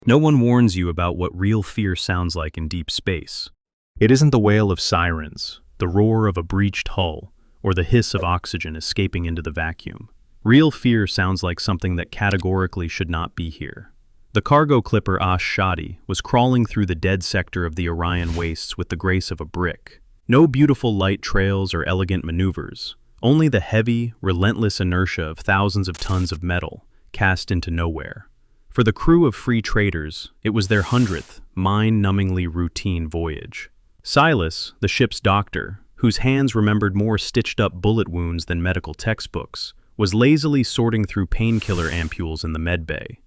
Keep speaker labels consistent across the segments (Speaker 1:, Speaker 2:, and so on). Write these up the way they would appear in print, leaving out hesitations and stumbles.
Speaker 1: No one warns you about what real fear sounds like in deep space. It isn't the wail of sirens, the roar of a breached hull, or the hiss of oxygen escaping into the vacuum. Real fear sounds like something that categorically should not be here. The cargo clipper Ash-Shadi was crawling through the dead sector of the Orion Wastes with the grace of a brick. No beautiful light trails or elegant maneuvers, only the heavy, relentless inertia of thousands of tons of metal cast into nowhere. For the crew of free traders, it was their 100th, mind-numbingly routine voyage. Silas, the ship's doctor, whose hands remembered more stitched-up bullet wounds than medical textbooks, was lazily sorting through painkiller ampules in the medbay.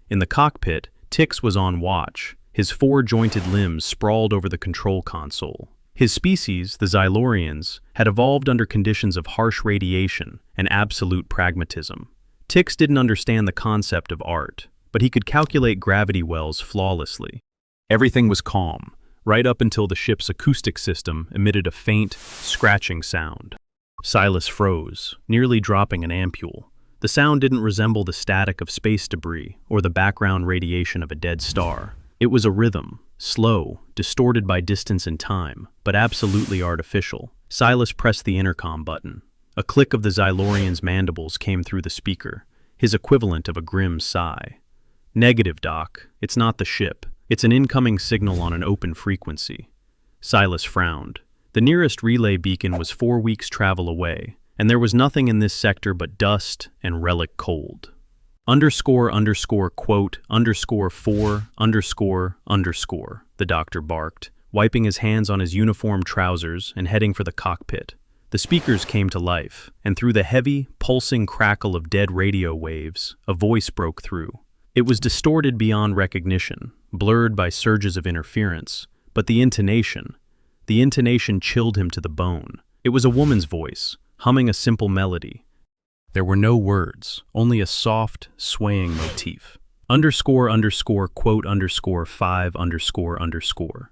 Speaker 1: In the cockpit, Tix was on watch, his four-jointed limbs sprawled over the control console. His species, the Xylorians, had evolved under conditions of harsh radiation and absolute pragmatism. Tix didn't understand the concept of art, but he could calculate gravity wells flawlessly. Everything was calm, right up until the ship's acoustic system emitted a faint, scratching sound. Silas froze, nearly dropping an ampule. The sound didn't resemble the static of space debris or the background radiation of a dead star. It was a rhythm, slow, distorted by distance and time, but absolutely artificial. Silas pressed the intercom button. A click of the Xylorian's mandibles came through the speaker, his equivalent of a grim sigh. "Negative, Doc. It's not the ship. It's an incoming signal on an open frequency." Silas frowned. The nearest relay beacon was 4 weeks' travel away, and there was nothing in this sector but dust and relic cold. Quote, _4, __, the doctor barked, wiping his hands on his uniform trousers and heading for the cockpit. The speakers came to life, and through the heavy, pulsing crackle of dead radio waves, a voice broke through. It was distorted beyond recognition, blurred by surges of interference, but the intonation chilled him to the bone. It was a woman's voice, humming a simple melody. There were no words, only a soft, swaying motif. Quote, _5, __.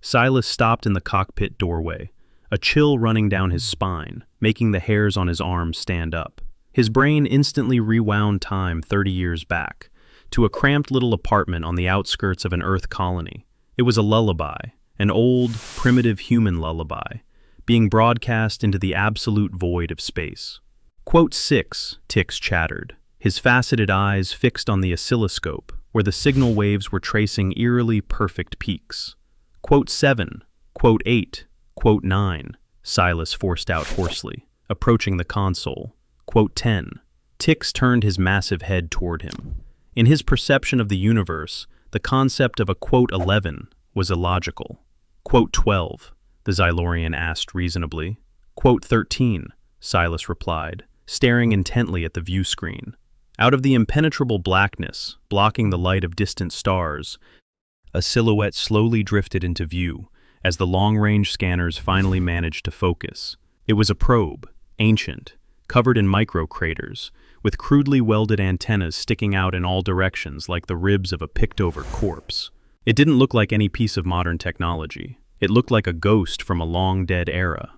Speaker 1: Silas stopped in the cockpit doorway, a chill running down his spine, making the hairs on his arms stand up. His brain instantly rewound time 30 years back, to a cramped little apartment on the outskirts of an Earth colony. It was a lullaby, an old, primitive human lullaby, being broadcast into the absolute void of space. Quote 6, Tix chattered, his faceted eyes fixed on the oscilloscope, where the signal waves were tracing eerily perfect peaks. Quote 7, quote 8, quote 9, Silas forced out hoarsely, approaching the console. Quote 10. Tix turned his massive head toward him. In his perception of the universe, the concept of a quote 11 was illogical. Quote 12, the Xylorian asked reasonably. Quote 13, Silas replied, staring intently at the view screen. Out of the impenetrable blackness, blocking the light of distant stars, a silhouette slowly drifted into view as the long-range scanners finally managed to focus. It was a probe, ancient, covered in microcraters, with crudely welded antennas sticking out in all directions like the ribs of a picked-over corpse. It didn't look like any piece of modern technology. It looked like a ghost from a long-dead era.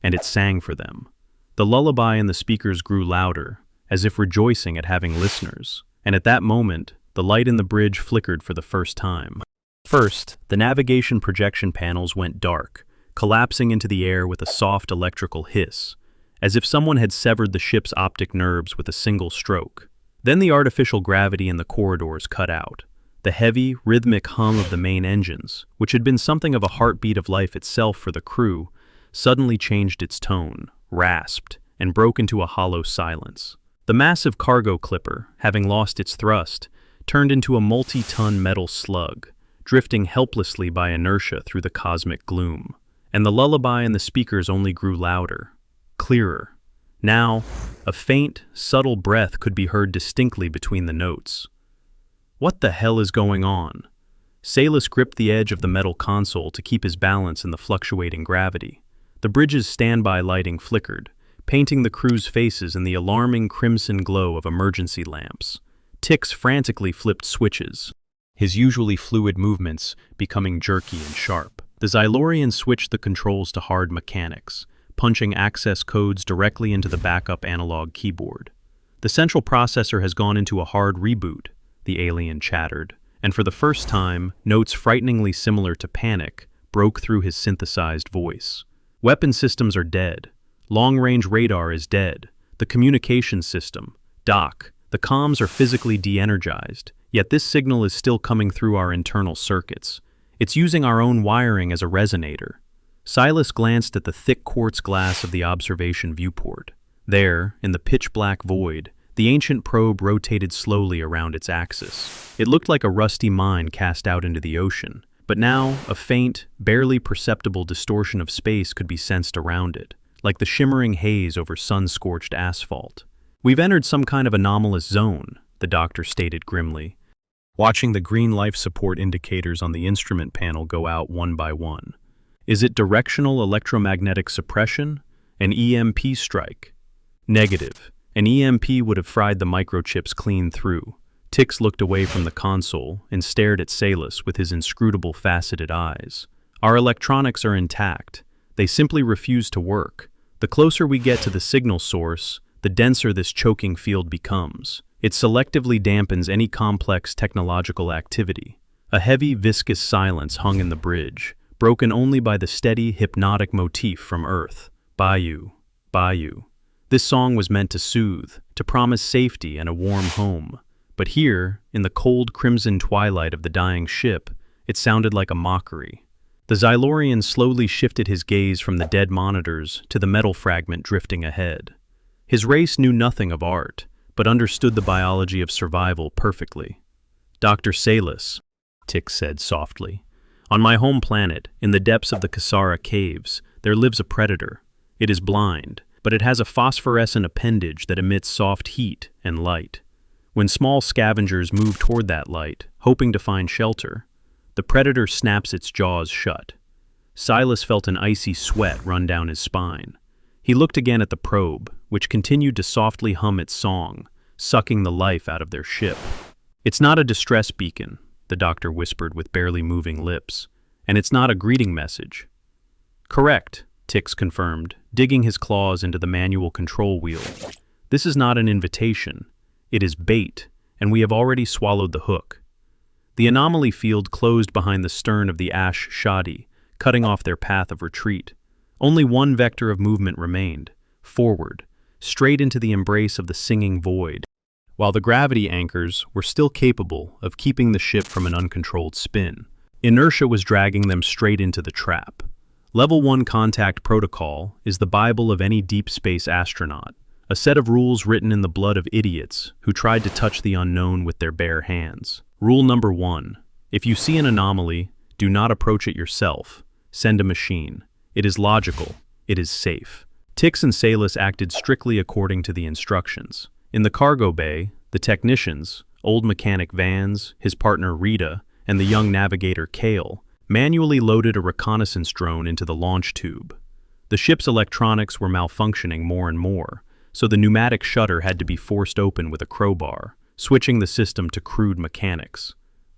Speaker 1: And it sang for them. The lullaby in the speakers grew louder, as if rejoicing at having listeners, and at that moment, the light in the bridge flickered for the first time. First, the navigation projection panels went dark, collapsing into the air with a soft electrical hiss, as if someone had severed the ship's optic nerves with a single stroke. Then the artificial gravity in the corridors cut out. The heavy, rhythmic hum of the main engines, which had been something of a heartbeat of life itself for the crew, suddenly changed its tone, rasped, and broke into a hollow silence. The massive cargo clipper, having lost its thrust, turned into a multi-ton metal slug, drifting helplessly by inertia through the cosmic gloom. And the lullaby in the speakers only grew louder, clearer. Now, a faint, subtle breath could be heard distinctly between the notes. What the hell is going on? Silas gripped the edge of the metal console to keep his balance in the fluctuating gravity. The bridge's standby lighting flickered, painting the crew's faces in the alarming crimson glow of emergency lamps. Tix frantically flipped switches, his usually fluid movements becoming jerky and sharp. The Xylorian switched the controls to hard mechanics, punching access codes directly into the backup analog keyboard. The central processor has gone into a hard reboot, the alien chattered, and for the first time, notes frighteningly similar to panic broke through his synthesized voice. Weapon systems are dead. Long-range radar is dead. The communication system, Doc, the comms are physically de-energized, yet this signal is still coming through our internal circuits. It's using our own wiring as a resonator. Silas glanced at the thick quartz glass of the observation viewport. There, in the pitch-black void, the ancient probe rotated slowly around its axis. It looked like a rusty mine cast out into the ocean, but now a faint, barely perceptible distortion of space could be sensed around it, like the shimmering haze over sun-scorched asphalt. "We've entered some kind of anomalous zone," the doctor stated grimly, watching the green life support indicators on the instrument panel go out one by one. "Is it directional electromagnetic suppression? An EMP strike?" "Negative. An EMP would have fried the microchips clean through." Tix looked away from the console and stared at Silas with his inscrutable faceted eyes. "Our electronics are intact. They simply refuse to work. The closer we get to the signal source, the denser this choking field becomes. It selectively dampens any complex technological activity." A heavy, viscous silence hung in the bridge, broken only by the steady, hypnotic motif from Earth. "Bayou, Bayou." This song was meant to soothe, to promise safety and a warm home. But here, in the cold crimson twilight of the dying ship, it sounded like a mockery. The Xylorian slowly shifted his gaze from the dead monitors to the metal fragment drifting ahead. His race knew nothing of art, but understood the biology of survival perfectly. "Dr. Silas," Tix said softly, "on my home planet, in the depths of the Kasara caves, there lives a predator. It is blind, but it has a phosphorescent appendage that emits soft heat and light. When small scavengers move toward that light, hoping to find shelter, the predator snaps its jaws shut." Silas felt an icy sweat run down his spine. He looked again at the probe, which continued to softly hum its song, sucking the life out of their ship. "It's not a distress beacon," the doctor whispered with barely moving lips, "and it's not a greeting message." "Correct," Tix confirmed, digging his claws into the manual control wheel. "This is not an invitation. It is bait, and we have already swallowed the hook." The anomaly field closed behind the stern of the Ash-Shadi, cutting off their path of retreat. Only one vector of movement remained, forward, straight into the embrace of the singing void, while the gravity anchors were still capable of keeping the ship from an uncontrolled spin. Inertia was dragging them straight into the trap. Level 1 contact protocol is the Bible of any deep space astronaut, a set of rules written in the blood of idiots who tried to touch the unknown with their bare hands. Rule number 1. If you see an anomaly, do not approach it yourself. Send a machine. It is logical. It is safe. Tix and Silas acted strictly according to the instructions. In the cargo bay, the technicians, old mechanic Vans, his partner Rita, and the young navigator Kale, manually loaded a reconnaissance drone into the launch tube. The ship's electronics were malfunctioning more and more, so the pneumatic shutter had to be forced open with a crowbar, switching the system to crude mechanics.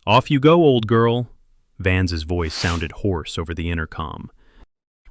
Speaker 1: "Off you go, old girl." Vans's voice sounded hoarse over the intercom,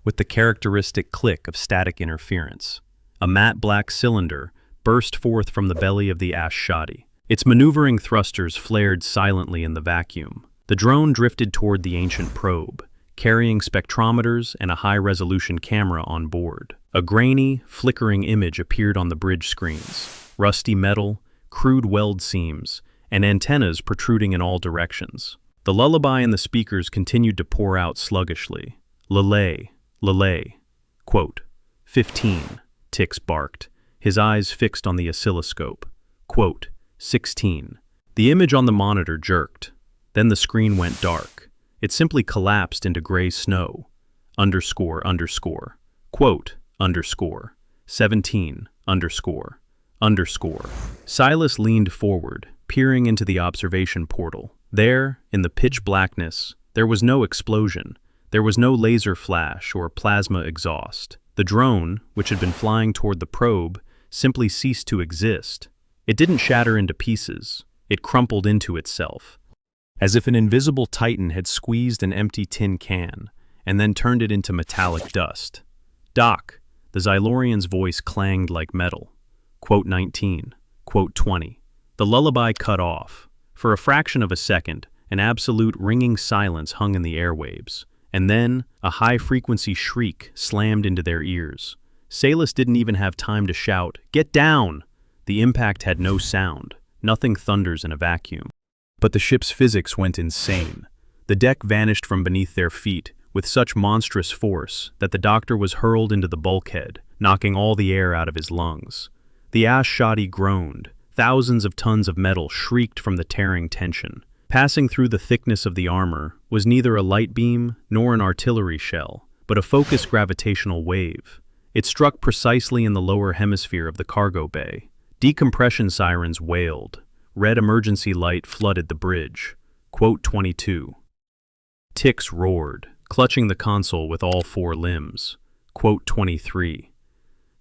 Speaker 1: with the characteristic click of static interference. A matte black cylinder burst forth from the belly of the Ash-Shadi. Its maneuvering thrusters flared silently in the vacuum. The drone drifted toward the ancient probe, carrying spectrometers and a high-resolution camera on board. A grainy, flickering image appeared on the bridge screens. Rusty metal, crude weld seams, and antennas protruding in all directions. The lullaby in the speakers continued to pour out sluggishly. "Lullaby, lullaby." Quote, 15, Tix barked, his eyes fixed on the oscilloscope. Quote, 16. The image on the monitor jerked. Then the screen went dark. It simply collapsed into gray snow. Underscore, underscore. Quote, underscore. 17, underscore. Underscore. Silas leaned forward, peering into the observation portal. There, in the pitch blackness, there was no explosion. There was no laser flash or plasma exhaust. The drone, which had been flying toward the probe, simply ceased to exist. It didn't shatter into pieces. It crumpled into itself, as if an invisible titan had squeezed an empty tin can and then turned it into metallic dust. "Doc," the Xylorian's voice clanged like metal. Quote 19, quote 20. The lullaby cut off. For a fraction of a second, An absolute ringing silence hung in the airwaves, and then a high-frequency shriek slammed into their ears. Silas didn't even have time to shout, "Get down!" The impact had no sound. Nothing thunders in a vacuum. But the ship's physics went insane. The deck vanished from beneath their feet with such monstrous force that the doctor was hurled into the bulkhead, knocking all the air out of his lungs. The Ash-Shadi groaned. Thousands of tons of metal shrieked from the tearing tension. Passing through the thickness of the armor was neither a light beam nor an artillery shell, but a focused gravitational wave. It struck precisely in the lower hemisphere of the cargo bay. Decompression sirens wailed. Red emergency light flooded the bridge. Quote 22. Ticks roared, clutching the console with all four limbs. Quote 23.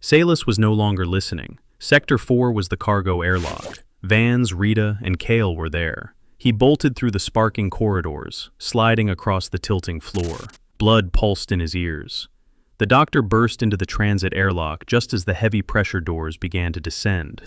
Speaker 1: Silas was no longer listening. Sector 4 was the cargo airlock. Vans, Rita, and Kale were there. He bolted through the sparking corridors, sliding across the tilting floor. Blood pulsed in his ears. The doctor burst into the transit airlock just as the heavy pressure doors began to descend,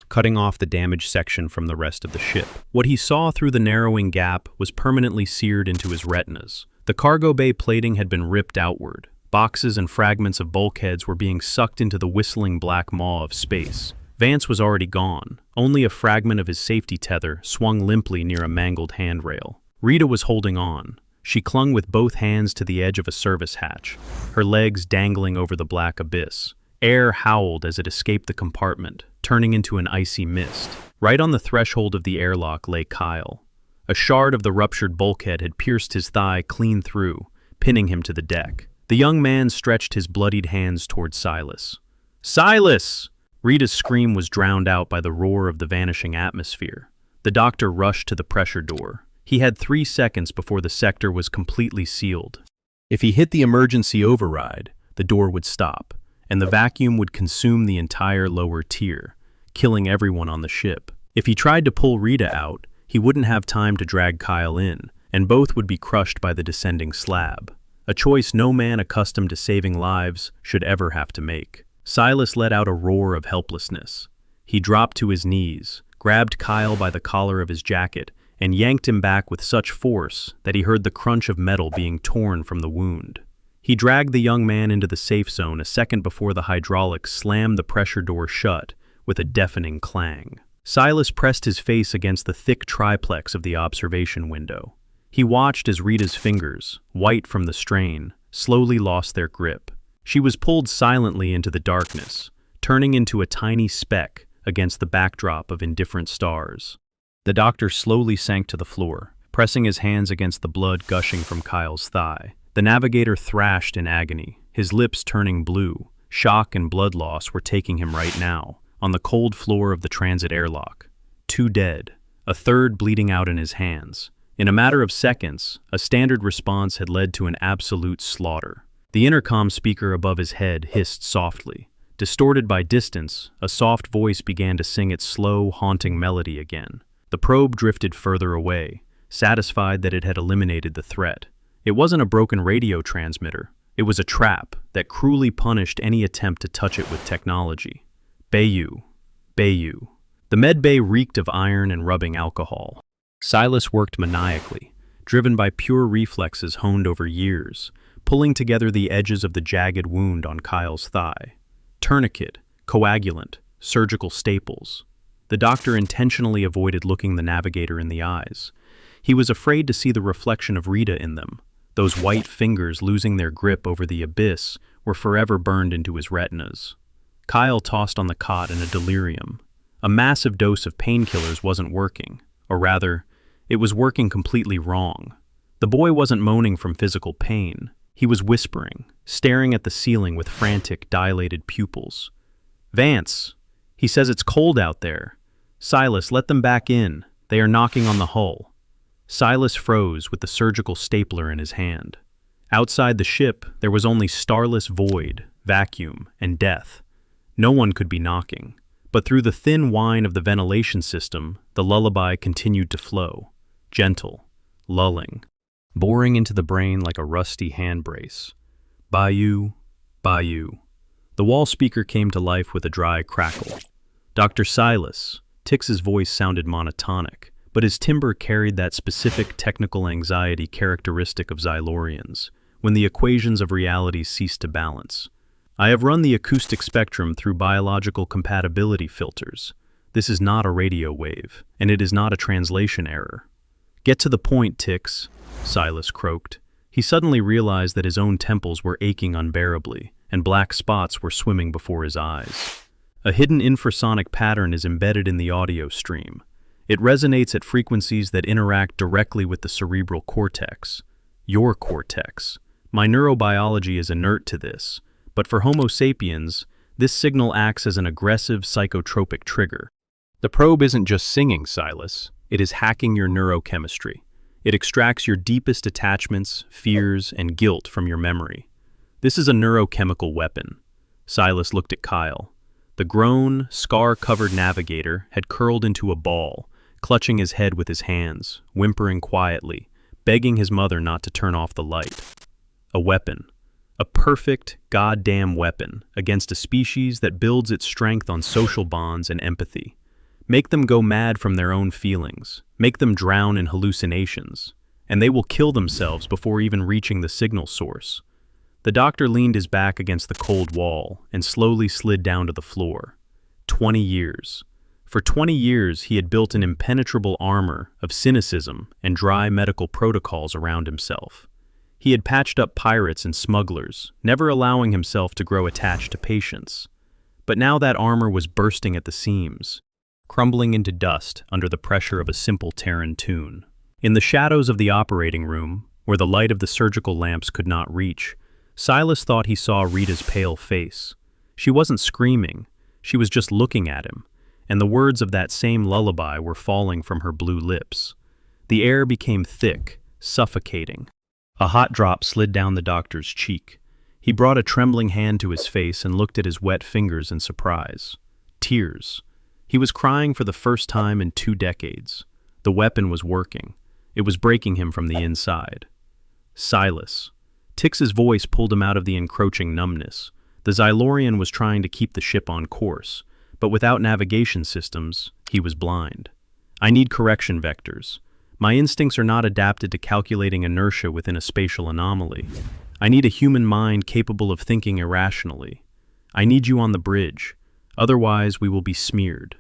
Speaker 1: cutting off the damaged section from the rest of the ship. What he saw through the narrowing gap was permanently seared into his retinas. The cargo bay plating had been ripped outward. Boxes and fragments of bulkheads were being sucked into the whistling black maw of space. Vance was already gone. Only a fragment of his safety tether swung limply near a mangled handrail. Rita was holding on. She clung with both hands to the edge of a service hatch, her legs dangling over the black abyss. Air howled as it escaped the compartment, turning into an icy mist. Right on the threshold of the airlock lay Kyle. A shard of the ruptured bulkhead had pierced his thigh clean through, pinning him to the deck. The young man stretched his bloodied hands toward Silas. "Silas!" Rita's scream was drowned out by the roar of the vanishing atmosphere. The doctor rushed to the pressure door. He had 3 seconds before the sector was completely sealed. If he hit the emergency override, the door would stop, and the vacuum would consume the entire lower tier, killing everyone on the ship. If he tried to pull Rita out, he wouldn't have time to drag Kyle in, and both would be crushed by the descending slab. A choice no man accustomed to saving lives should ever have to make. Silas let out a roar of helplessness. He dropped to his knees, grabbed Kyle by the collar of his jacket, and yanked him back with such force that he heard the crunch of metal being torn from the wound. He dragged the young man into the safe zone a second before the hydraulics slammed the pressure door shut with a deafening clang. Silas pressed his face against the thick triplex of the observation window. He watched as Rita's fingers, white from the strain, slowly lost their grip. She was pulled silently into the darkness, turning into a tiny speck against the backdrop of indifferent stars. The doctor slowly sank to the floor, pressing his hands against the blood gushing from Kyle's thigh. The navigator thrashed in agony, his lips turning blue. Shock and blood loss were taking him right now, on the cold floor of the transit airlock. 2 dead, a third bleeding out in his hands. In a matter of seconds, a standard response had led to an absolute slaughter. The intercom speaker above his head hissed softly. Distorted by distance, a soft voice began to sing its slow, haunting melody again. The probe drifted further away, satisfied that it had eliminated the threat. It wasn't a broken radio transmitter. It was a trap that cruelly punished any attempt to touch it with technology. Bayou. Bayou. The med bay reeked of iron and rubbing alcohol. Silas worked maniacally, driven by pure reflexes honed over years, pulling together the edges of the jagged wound on Kyle's thigh. Tourniquet, coagulant, surgical staples. The doctor intentionally avoided looking the navigator in the eyes. He was afraid to see the reflection of Rita in them. Those white fingers losing their grip over the abyss were forever burned into his retinas. Kyle tossed on the cot in a delirium. A massive dose of painkillers wasn't working, or rather, it was working completely wrong. The boy wasn't moaning from physical pain. He was whispering, staring at the ceiling with frantic, dilated pupils. "Vance! He says it's cold out there. Silas, let them back in. They are knocking on the hull." Silas froze with the surgical stapler in his hand. Outside the ship, there was only starless void, vacuum, and death. No one could be knocking. But through the thin whine of the ventilation system, the lullaby continued to flow, gentle, lulling, boring into the brain like a rusty handbrace. Bayou, bayou. The wall speaker came to life with a dry crackle. "Dr. Silas." Tix's voice sounded monotonic, but his timbre carried that specific technical anxiety characteristic of Xylorians, when the equations of reality cease to balance. I have run the acoustic spectrum through biological compatibility filters. This is not a radio wave, and it is not a translation error. Get to the point, Tix, Silas croaked. He suddenly realized that his own temples were aching unbearably, and black spots were swimming before his eyes. A hidden infrasonic pattern is embedded in the audio stream. It resonates at frequencies that interact directly with the cerebral cortex. Your cortex. My neurobiology is inert to this, but for Homo sapiens, this signal acts as an aggressive psychotropic trigger. The probe isn't just singing, Silas. It is hacking your neurochemistry. It extracts your deepest attachments, fears, and guilt from your memory. This is a neurochemical weapon. Silas looked at Kyle. The grown, scar-covered navigator had curled into a ball, clutching his head with his hands, whimpering quietly, begging his mother not to turn off the light. A weapon. A perfect, goddamn weapon against a species that builds its strength on social bonds and empathy. Make them go mad from their own feelings. Make them drown in hallucinations. And they will kill themselves before even reaching the signal source. The doctor leaned his back against the cold wall and slowly slid down to the floor. 20 years. For 20 years, he had built an impenetrable armor of cynicism and dry medical protocols around himself. He had patched up pirates and smugglers, never allowing himself to grow attached to patients. But now that armor was bursting at the seams, crumbling into dust under the pressure of a simple Terran tune. In the shadows of the operating room, where the light of the surgical lamps could not reach, Silas thought he saw Rita's pale face. She wasn't screaming, she was just looking at him, and the words of that same lullaby were falling from her blue lips. The air became thick, suffocating. A hot drop slid down the doctor's cheek. He brought a trembling hand to his face and looked at his wet fingers in surprise. Tears. He was crying for the first time in 2 decades. The weapon was working. It was breaking him from the inside. Silas. Tix's voice pulled him out of the encroaching numbness. The Xylorian was trying to keep the ship on course, but without navigation systems, he was blind. I need correction vectors. My instincts are not adapted to calculating inertia within a spatial anomaly. I need a human mind capable of thinking irrationally. I need you on the bridge. Otherwise, we will be smeared.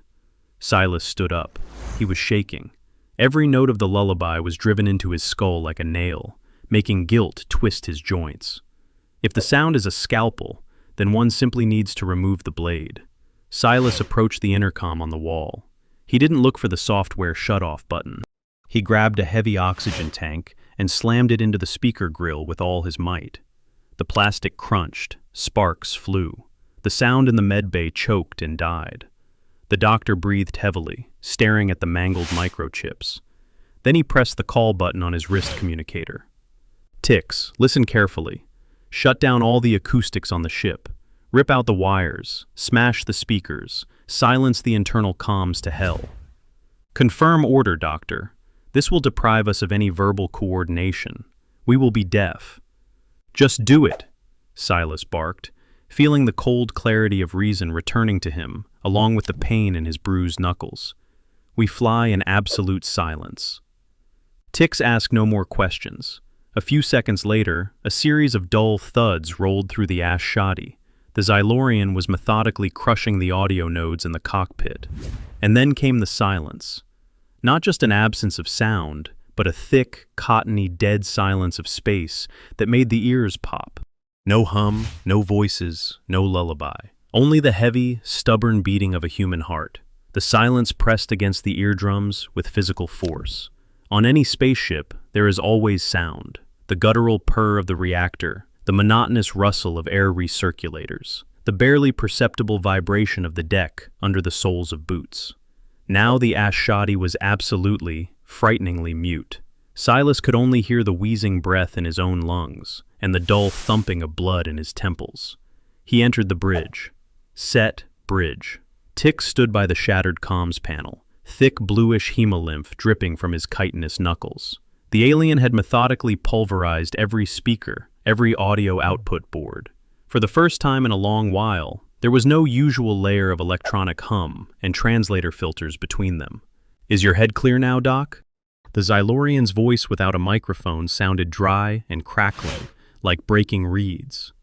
Speaker 1: Silas stood up. He was shaking. Every note of the lullaby was driven into his skull like a nail, making guilt twist his joints. If the sound is a scalpel, then one simply needs to remove the blade. Silas approached the intercom on the wall. He didn't look for the software shut-off button. He grabbed a heavy oxygen tank and slammed it into the speaker grill with all his might. The plastic crunched, sparks flew. The sound in the medbay choked and died. The doctor breathed heavily, staring at the mangled microchips. Then he pressed the call button on his wrist communicator. Tix, listen carefully. Shut down all the acoustics on the ship. Rip out the wires, smash the speakers, silence the internal comms to hell. Confirm order, Doctor. This will deprive us of any verbal coordination. We will be deaf. Just do it, Silas barked, feeling the cold clarity of reason returning to him, along with the pain in his bruised knuckles. We fly in absolute silence. Tix asked no more questions. A few seconds later, a series of dull thuds rolled through the Ash-Shadi. The Xylorian was methodically crushing the audio nodes in the cockpit. And then came the silence. Not just an absence of sound, but a thick, cottony, dead silence of space that made the ears pop. No hum, no voices, no lullaby. Only the heavy, stubborn beating of a human heart. The silence pressed against the eardrums with physical force. On any spaceship, there is always sound. The guttural purr of the reactor, the monotonous rustle of air recirculators, the barely perceptible vibration of the deck under the soles of boots. Now the Ash-Shadi was absolutely, frighteningly mute. Silas could only hear the wheezing breath in his own lungs and the dull thumping of blood in his temples. He entered the bridge. Set bridge. Tix stood by the shattered comms panel, thick bluish hemolymph dripping from his chitinous knuckles. The alien had methodically pulverized every speaker, every audio output board. For the first time in a long while, there was no usual layer of electronic hum and translator filters between them. Is your head clear now, Doc? The Xylorian's voice without a microphone sounded dry and crackling, like breaking reeds.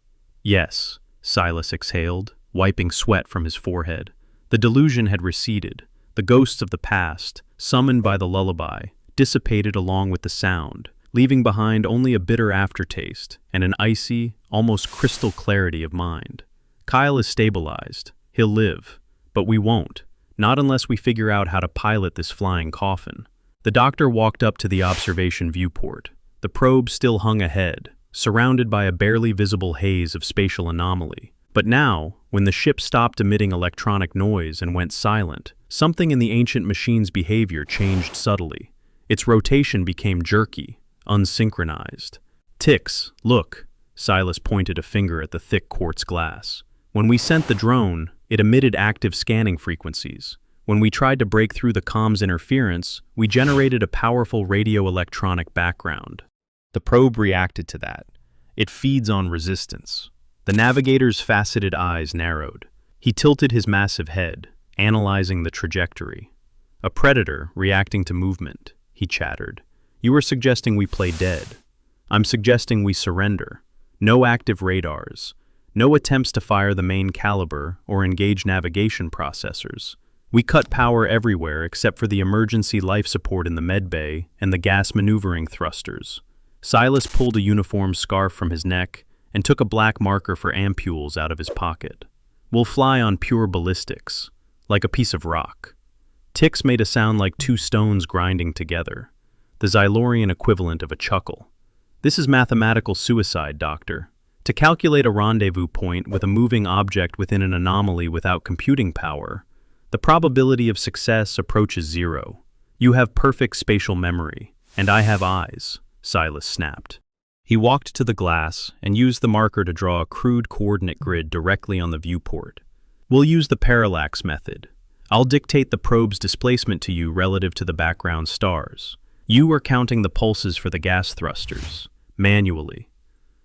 Speaker 1: Yes, Silas exhaled, wiping sweat from his forehead. The delusion had receded. The ghosts of the past, summoned by the lullaby, dissipated along with the sound, leaving behind only a bitter aftertaste and an icy, almost crystal clarity of mind. Kyle is stabilized. He'll live. But we won't. Not unless we figure out how to pilot this flying coffin. The doctor walked up to the observation viewport. The probe still hung ahead, surrounded by a barely visible haze of spatial anomaly. But now, when the ship stopped emitting electronic noise and went silent, something in the ancient machine's behavior changed subtly. Its rotation became jerky, unsynchronized. Tix, look, Silas pointed a finger at the thick quartz glass. When we sent the drone, it emitted active scanning frequencies. When we tried to break through the comms interference, we generated a powerful radio-electronic background. The probe reacted to that. It feeds on resistance. The navigator's faceted eyes narrowed. He tilted his massive head, analyzing the trajectory. A predator reacting to movement, he chattered. You are suggesting we play dead. I'm suggesting we surrender. No active radars. No attempts to fire the main caliber or engage navigation processors. We cut power everywhere except for the emergency life support in the medbay and the gas maneuvering thrusters. Silas pulled a uniform scarf from his neck and took a black marker for ampules out of his pocket. We'll fly on pure ballistics, like a piece of rock. Tix made a sound like two stones grinding together, the Xylorian equivalent of a chuckle. This is mathematical suicide, Doctor. To calculate a rendezvous point with a moving object within an anomaly without computing power, the probability of success approaches zero. You have perfect spatial memory, and I have eyes, Silas snapped. He walked to the glass and used the marker to draw a crude coordinate grid directly on the viewport. We'll use the parallax method. I'll dictate the probe's displacement to you relative to the background stars. You are counting the pulses for the gas thrusters, manually.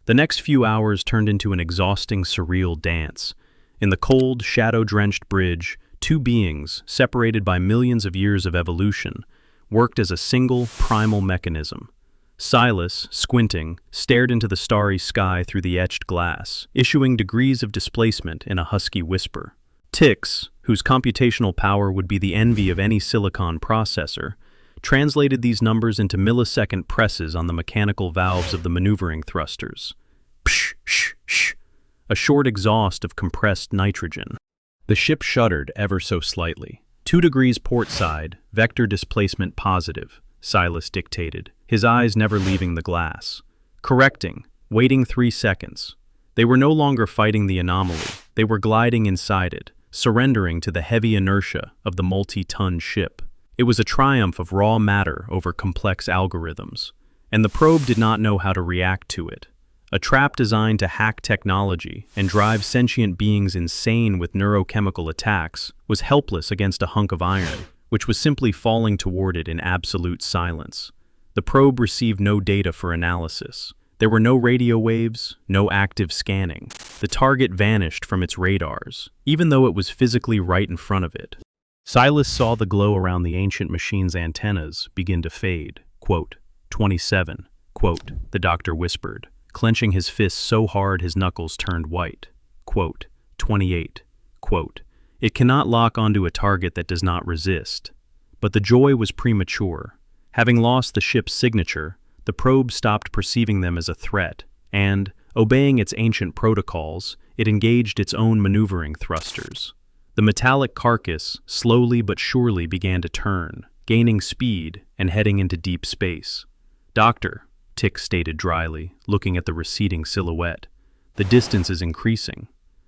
Speaker 1: The next few hours turned into an exhausting, surreal dance. In the cold, shadow-drenched bridge, two beings, separated by millions of years of evolution, worked as a single, primal mechanism. Silas, squinting, stared into the starry sky through the etched glass, issuing degrees of displacement in a husky whisper. Tix, whose computational power would be the envy of any silicon processor, translated these numbers into millisecond presses on the mechanical valves of the maneuvering thrusters. Psh, sh, sh, a short exhaust of compressed nitrogen. The ship shuddered ever so slightly. 2 degrees port side, vector displacement positive, Silas dictated, his eyes never leaving the glass. Correcting, waiting 3 seconds. They were no longer fighting the anomaly, they were gliding inside it, surrendering to the heavy inertia of the multi-ton ship. It was a triumph of raw matter over complex algorithms, and the probe did not know how to react to it. A trap designed to hack technology and drive sentient beings insane with neurochemical attacks was helpless against a hunk of iron, which was simply falling toward it in absolute silence. The probe received no data for analysis. There were no radio waves, no active scanning. The target vanished from its radars, even though it was physically right in front of it. Silas saw the glow around the ancient machine's antennas begin to fade. Quote, 27, quote, the doctor whispered, clenching his fists so hard his knuckles turned white. Quote, 28, quote, it cannot lock onto a target that does not resist. But the joy was premature. Having lost the ship's signature, the probe stopped perceiving them as a threat, and, obeying its ancient protocols, it engaged its own maneuvering thrusters. The metallic carcass slowly but surely began to turn, gaining speed and heading into deep space. Doctor, Tix stated dryly, looking at the receding silhouette, the distance is increasing.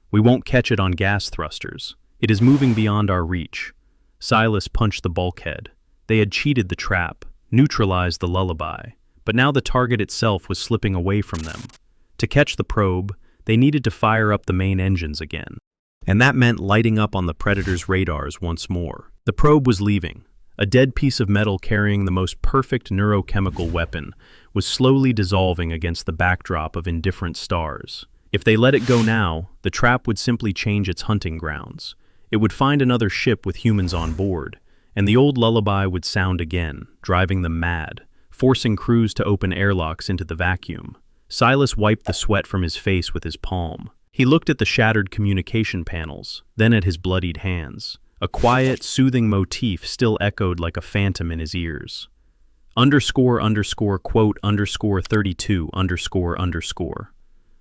Speaker 1: We won't catch it on gas thrusters. It is moving beyond our reach. Silas punched the bulkhead. They had cheated the trap, neutralized the lullaby, but now the target itself was slipping away from them. To catch the probe, they needed to fire up the main engines again. And that meant lighting up on the Predator's radars once more. The probe was leaving. A dead piece of metal carrying the most perfect neurochemical weapon was slowly dissolving against the backdrop of indifferent stars. If they let it go now, the trap would simply change its hunting grounds. It would find another ship with humans on board, and the old lullaby would sound again, driving them mad, forcing crews to open airlocks into the vacuum. Silas wiped the sweat from his face with his palm. He looked at the shattered communication panels, then at his bloodied hands. A quiet, soothing motif still echoed like a phantom in his ears. __quote_32__.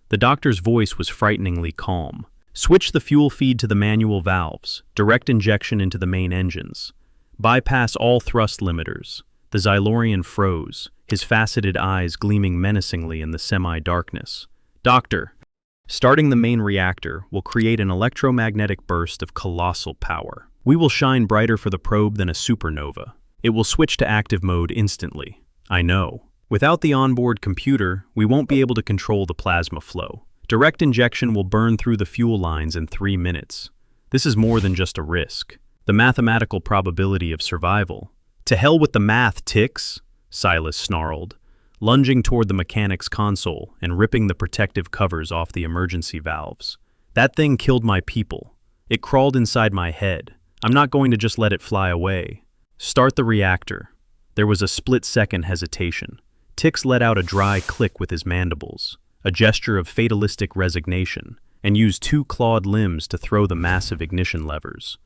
Speaker 1: The doctor's voice was frighteningly calm. Switch the fuel feed to the manual valves, direct injection into the main engines. Bypass all thrust limiters. The Xylorian froze, his faceted eyes gleaming menacingly in the semi-darkness. Doctor, starting the main reactor will create an electromagnetic burst of colossal power. We will shine brighter for the probe than a supernova. It will switch to active mode instantly. I know. Without the onboard computer, we won't be able to control the plasma flow. Direct injection will burn through the fuel lines in 3 minutes. This is more than just a risk. The mathematical probability of survival. To hell with the math, Tix, Silas snarled, lunging toward the mechanic's console and ripping the protective covers off the emergency valves. That thing killed my people. It crawled inside my head. I'm not going to just let it fly away. Start the reactor. There was a split-second hesitation. Tix let out a dry click with his mandibles, a gesture of fatalistic resignation, and used 2 clawed limbs to throw the massive ignition levers.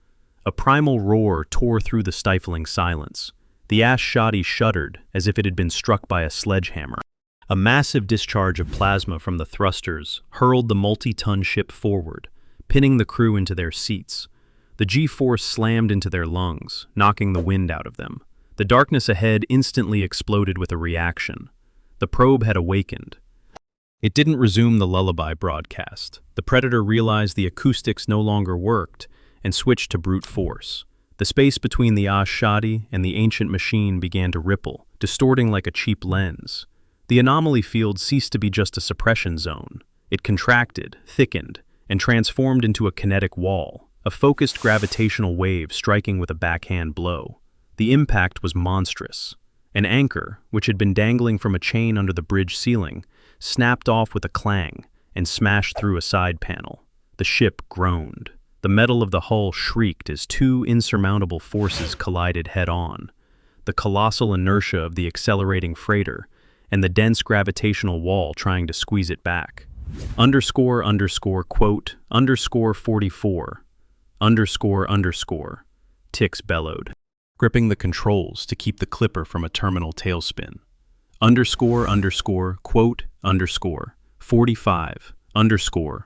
Speaker 1: A primal roar tore through the stifling silence. The Ash-Shadi shuddered as if it had been struck by a sledgehammer. A massive discharge of plasma from the thrusters hurled the multi-ton ship forward, pinning the crew into their seats. The G-force slammed into their lungs, knocking the wind out of them. The darkness ahead instantly exploded with a reaction. The probe had awakened. It didn't resume the lullaby broadcast. The Predator realized the acoustics no longer worked and switched to brute force. The space between the Ash-Shadi and the ancient machine began to ripple, distorting like a cheap lens. The anomaly field ceased to be just a suppression zone. It contracted, thickened, and transformed into a kinetic wall, a focused gravitational wave striking with a backhand blow. The impact was monstrous. An anchor, which had been dangling from a chain under the bridge ceiling, snapped off with a clang and smashed through a side panel. The ship groaned. The metal of the hull shrieked as 2 insurmountable forces collided head-on. The colossal inertia of the accelerating freighter and the dense gravitational wall trying to squeeze it back. __quote_44. Tix bellowed, gripping the controls to keep the clipper from a terminal tailspin. __45__.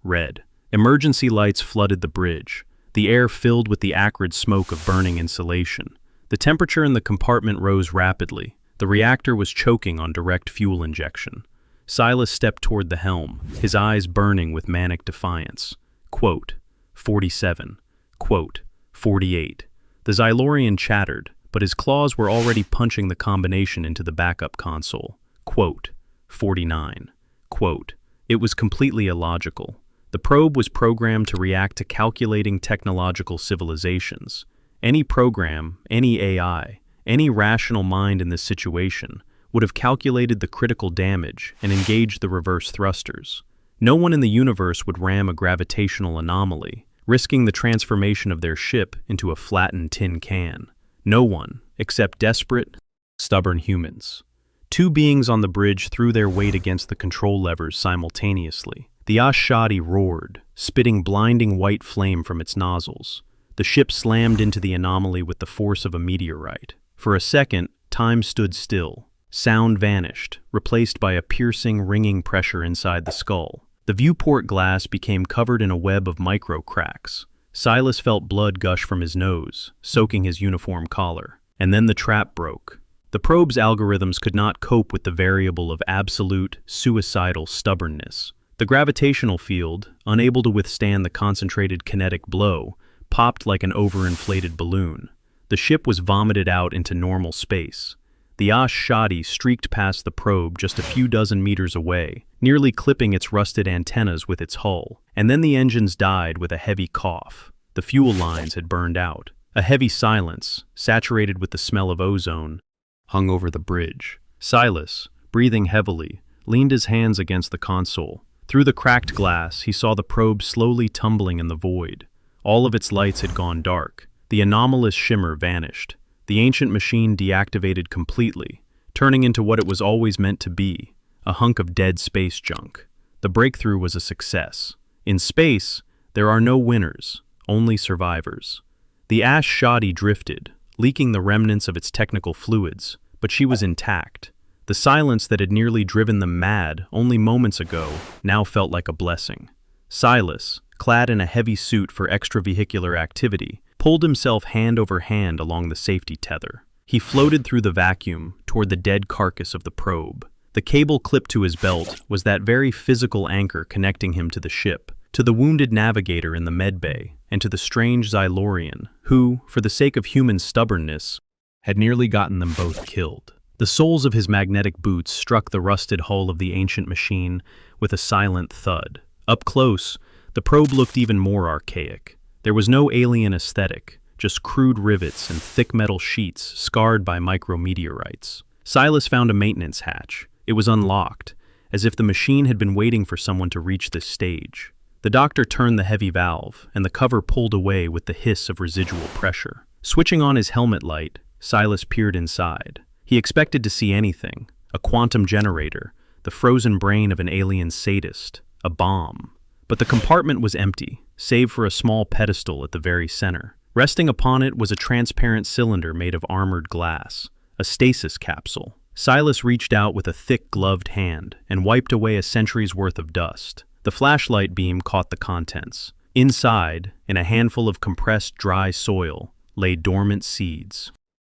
Speaker 1: Red. Emergency lights flooded the bridge, the air filled with the acrid smoke of burning insulation. The temperature in the compartment rose rapidly. The reactor was choking on direct fuel injection. Silas stepped toward the helm, his eyes burning with manic defiance. Quote, 47. Quote, 48. The Xylorian chattered, but his claws were already punching the combination into the backup console. Quote, 49. Quote, it was completely illogical. The probe was programmed to react to calculating technological civilizations. Any program, any AI, any rational mind in this situation would have calculated the critical damage and engaged the reverse thrusters. No one in the universe would ram a gravitational anomaly, risking the transformation of their ship into a flattened tin can. No one, except desperate, stubborn humans. 2 beings on the bridge threw their weight against the control levers simultaneously. The Ash-Shadi roared, spitting blinding white flame from its nozzles. The ship slammed into the anomaly with the force of a meteorite. For a second, time stood still. Sound vanished, replaced by a piercing, ringing pressure inside the skull. The viewport glass became covered in a web of micro cracks. Silas felt blood gush from his nose, soaking his uniform collar. And then the trap broke. The probe's algorithms could not cope with the variable of absolute, suicidal stubbornness. The gravitational field, unable to withstand the concentrated kinetic blow, popped like an overinflated balloon. The ship was vomited out into normal space. The Ash-Shadi streaked past the probe just a few dozen meters away, nearly clipping its rusted antennas with its hull. And then the engines died with a heavy cough. The fuel lines had burned out. A heavy silence, saturated with the smell of ozone, hung over the bridge. Silas, breathing heavily, leaned his hands against the console. Through the cracked glass, he saw the probe slowly tumbling in the void. All of its lights had gone dark. The anomalous shimmer vanished. The ancient machine deactivated completely, turning into what it was always meant to be, a hunk of dead space junk. The breakthrough was a success. In space, there are no winners, only survivors. The Ash-Shadi drifted, leaking the remnants of its technical fluids, but she was intact. The silence that had nearly driven them mad only moments ago now felt like a blessing. Silas, clad in a heavy suit for extravehicular activity, pulled himself hand over hand along the safety tether. He floated through the vacuum toward the dead carcass of the probe. The cable clipped to his belt was that very physical anchor connecting him to the ship, to the wounded navigator in the medbay, and to the strange Xylorian, who, for the sake of human stubbornness, had nearly gotten them both killed. The soles of his magnetic boots struck the rusted hull of the ancient machine with a silent thud. Up close, the probe looked even more archaic. There was no alien aesthetic, just crude rivets and thick metal sheets scarred by micrometeorites. Silas found a maintenance hatch. It was unlocked, as if the machine had been waiting for someone to reach this stage. The doctor turned the heavy valve, and the cover pulled away with the hiss of residual pressure. Switching on his helmet light, Silas peered inside. He expected to see anything: a quantum generator, the frozen brain of an alien sadist, a bomb. But the compartment was empty, save for a small pedestal at the very center. Resting upon it was a transparent cylinder made of armored glass, a stasis capsule. Silas reached out with a thick gloved hand and wiped away a century's worth of dust. The flashlight beam caught the contents. Inside, in a handful of compressed dry soil, lay dormant seeds.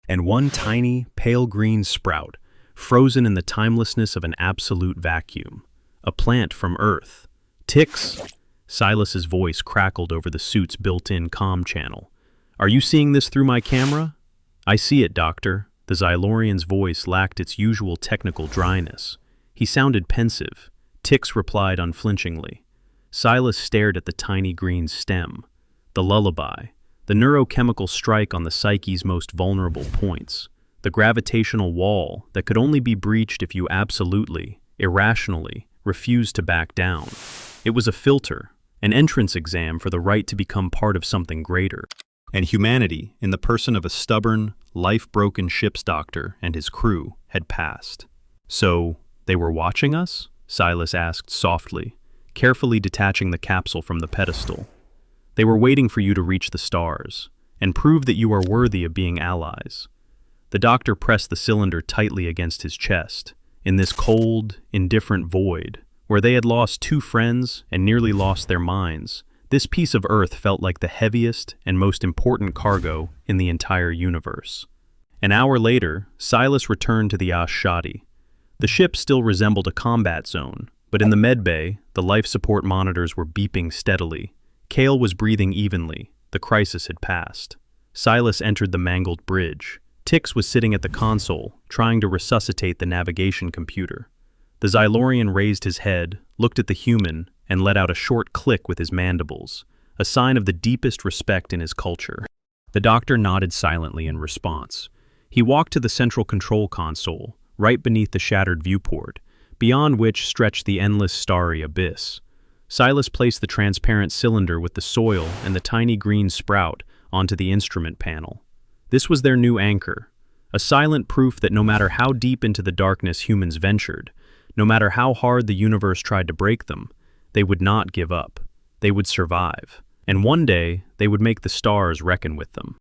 Speaker 1: And one tiny, pale green sprout, frozen in the timelessness of an absolute vacuum. A plant from Earth. Ticks? Silas's voice crackled over the suit's built-in comm channel. Are you seeing this through my camera? I see it, Doctor. The Xylorian's voice lacked its usual technical dryness. He sounded pensive. Ticks replied unflinchingly. Silas stared at the tiny green stem. The lullaby. The neurochemical strike on the psyche's most vulnerable points. The gravitational wall that could only be breached if you absolutely, irrationally, refused to back down. It was a filter, an entrance exam for the right to become part of something greater. And humanity, in the person of a stubborn, life-broken ship's doctor and his crew, had passed. So, they were watching us? Silas asked softly, carefully detaching the capsule from the pedestal. They were waiting for you to reach the stars, and prove that you are worthy of being allies. The doctor pressed the cylinder tightly against his chest, in this cold, indifferent void, where they had lost two friends and nearly lost their minds. This piece of Earth felt like the heaviest and most important cargo in the entire universe. An hour later, Silas returned to the Ash-Shadi. The ship still resembled a combat zone, but in the medbay, the life support monitors were beeping steadily. Kale was breathing evenly. The crisis had passed. Silas entered the mangled bridge. Tix was sitting at the console, trying to resuscitate the navigation computer. The Xylorian raised his head, looked at the human, and let out a short click with his mandibles, a sign of the deepest respect in his culture. The doctor nodded silently in response. He walked to the central control console, right beneath the shattered viewport, beyond which stretched the endless starry abyss. Silas placed the transparent cylinder with the soil and the tiny green sprout onto the instrument panel. This was their new anchor, a silent proof that no matter how deep into the darkness humans ventured, no matter how hard the universe tried to break them, they would not give up. They would survive. And one day, they would make the stars reckon with them.